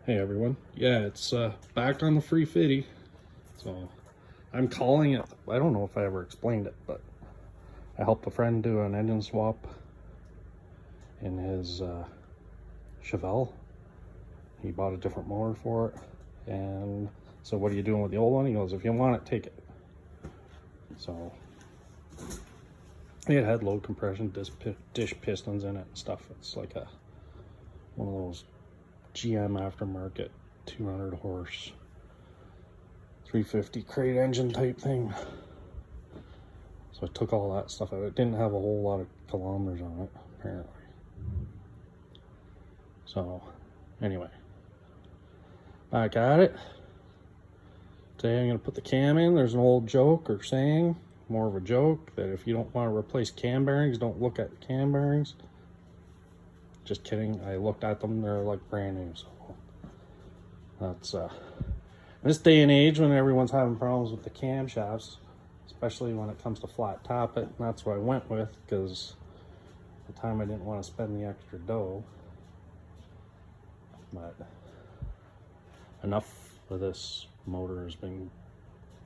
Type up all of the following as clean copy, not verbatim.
Hey everyone, yeah, it's back on the free Fiddy. So I'm calling it, I don't know if I ever explained it, but I helped a friend do an engine swap in his Chevelle. He bought a different motor for it, and so what are you doing with the old one? He goes, if you want it, take it. So it had low compression dish pistons in it and stuff. It's like one of those GM aftermarket 200 horse 350 crate engine type thing. So I took all that stuff out. It didn't have a whole lot of kilometers on it, apparently. So anyway, back at it. Today I'm going to put the cam in. There's an old joke or saying, more of a joke, that if you don't want to replace cam bearings, don't look at the cam bearings. Just kidding. I looked at them. They're like brand new. So that's this day and age when everyone's having problems with the camshafts, especially when it comes to flat top it. And that's what I went with, because at the time I didn't want to spend the extra dough. But enough of this motor has been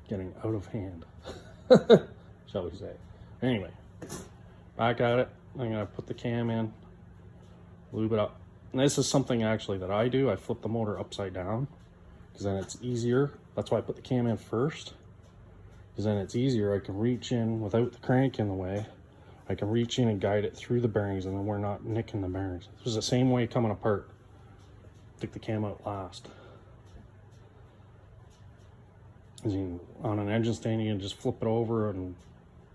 getting out of hand, shall we say. Anyway, back at it. I'm gonna put the cam in, lube it up. And this is something actually that I do. I flip the motor upside down because then it's easier. That's why I put the cam in first, because then it's easier. I can reach in without the crank in the way. I can reach in and guide it through the bearings, and then we're not nicking the bearings. This was the same way coming apart. Took the cam out last. On an engine stand, you can just flip it over and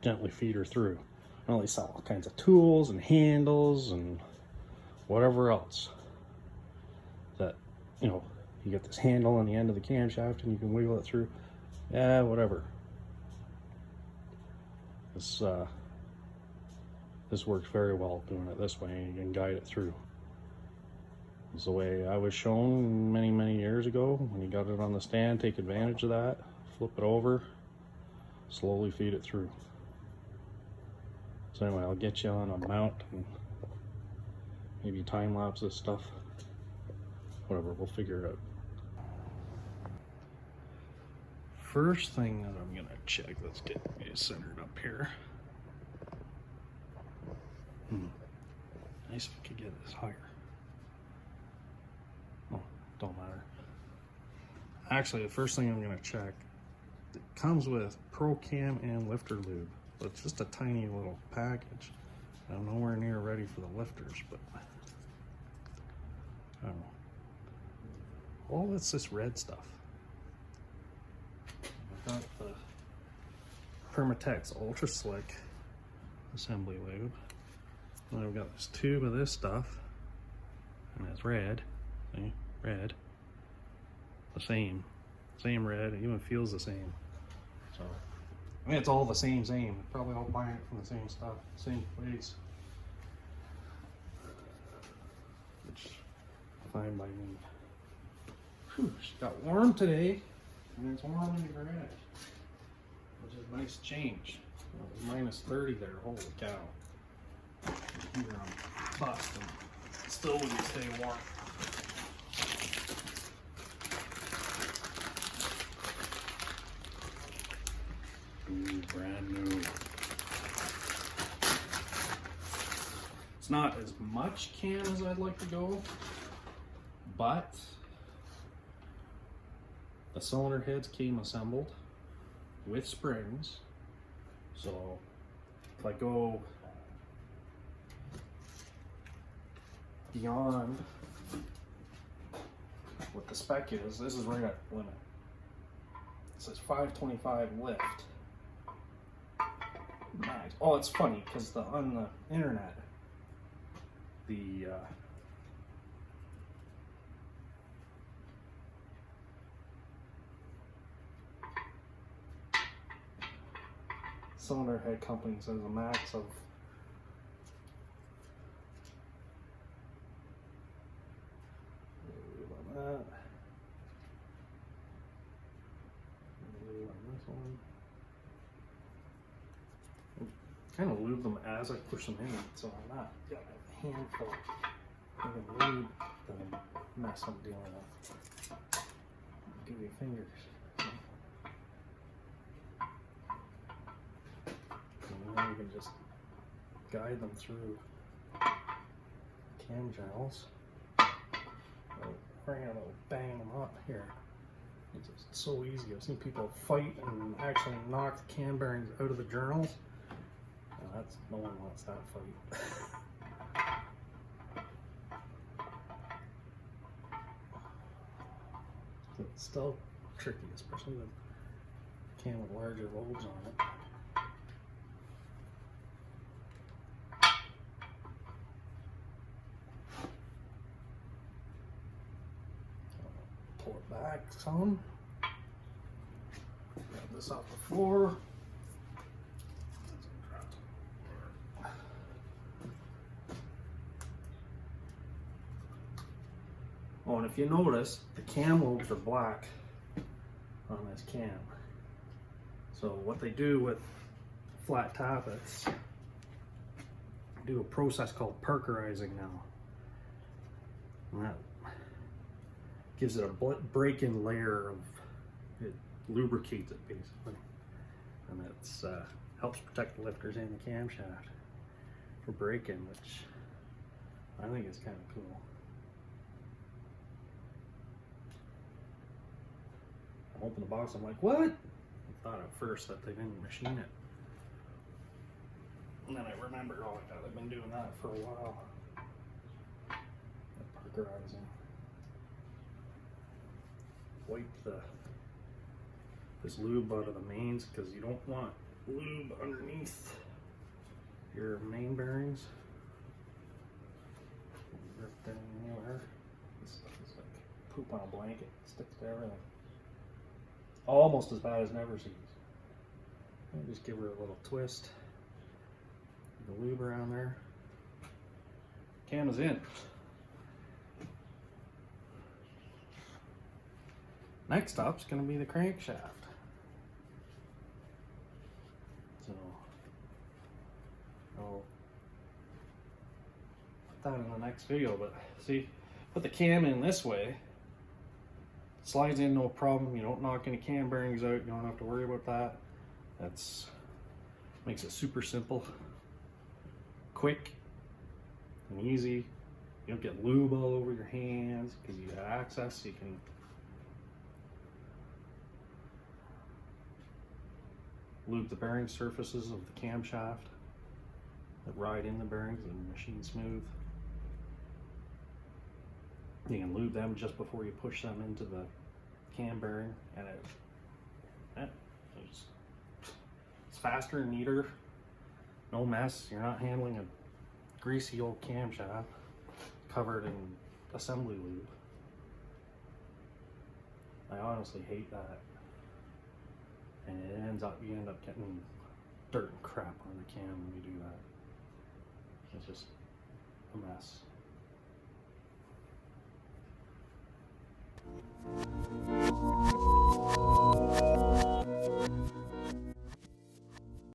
gently feed her through. Well, they sell all kinds of tools and handles and whatever else that, you know, you get this handle on the end of the camshaft and you can wiggle it through. Yeah, whatever. This works very well doing it this way, and you can guide it through. It's the way I was shown many years ago. When you got it on the stand, take advantage of that, flip it over, slowly feed it through. So anyway, I'll get you on a mount and maybe time lapse this stuff. Whatever, we'll figure it out. First thing that I'm gonna check, let's get it centered up here. Nice if we could get this higher. Oh, don't matter. Actually, the first thing I'm gonna check, it comes with Pro Cam and lifter lube. But it's just a tiny little package. I'm nowhere near ready for the lifters, but I don't know. Well, it's this red stuff. I've got the Permatex Ultra Slick assembly lube. And I've got this tube of this stuff, and it's red. See, red. The same red. It even feels the same. So I mean, it's all the same. Probably all buying it from the same stuff, same place. Which, fine by me. Whew, it got warm today, and it's warm in the garage, which is a nice change. It was minus 30 there, holy cow. Here I'm busting. Still wouldn't stay warm. Ooh, brand new. It's not as much cam as I'd like to go, but the cylinder heads came assembled with springs. So if I go beyond what the spec is, this is right at limit. It says 525 lift. Nice. Oh, it's funny because on the internet, the cylinder head company says a max of on this one. Kind of lube them as I push them in, so I'm not got a handful of lube the mess I'm dealing with. Give you fingers. And then you can just guide them through cam gels. Bring them, bang them up here. It's just so easy. I've seen people fight and actually knock the cam bearings out of the journals. Now no one wants that fight. It's still tricky, especially with a cam with larger lobes on it. Pull it back some. Grab this off the floor. Oh, and if you notice, the cam lobes are black on this cam. So what they do with flat tappets, do a process called parkerizing now. And that gives it a break-in layer of, it lubricates it basically. And it helps protect the lifters and the camshaft for break-in, which I think is kind of cool. I opened the box, I'm like, what? I thought at first that they didn't machine it. And then I remembered, oh my god, I've been doing that for a while. Parkerizing. Wipe this lube out of the mains because you don't want lube underneath your main bearings. Ripped anywhere. This stuff is like poop on a blanket. It sticks to everything. Almost as bad as never sees. Just give her a little twist. The lube around there. Cam is in. Next up's going to be the crankshaft. So I'll put that in the next video. But see, put the cam in this way. Slides in no problem. You don't knock any cam bearings out. You don't have to worry about that. That's makes it super simple, quick, and easy. You don't get lube all over your hands because you have access. You can lube the bearing surfaces of the camshaft that ride in the bearings and machine smooth. You can lube them just before you push them into the cam bearing, and it's faster and neater. No mess. You're not handling a greasy old camshaft covered in assembly lube. I honestly hate that. And you end up getting dirt and crap on the cam when you do that. It's just a mess.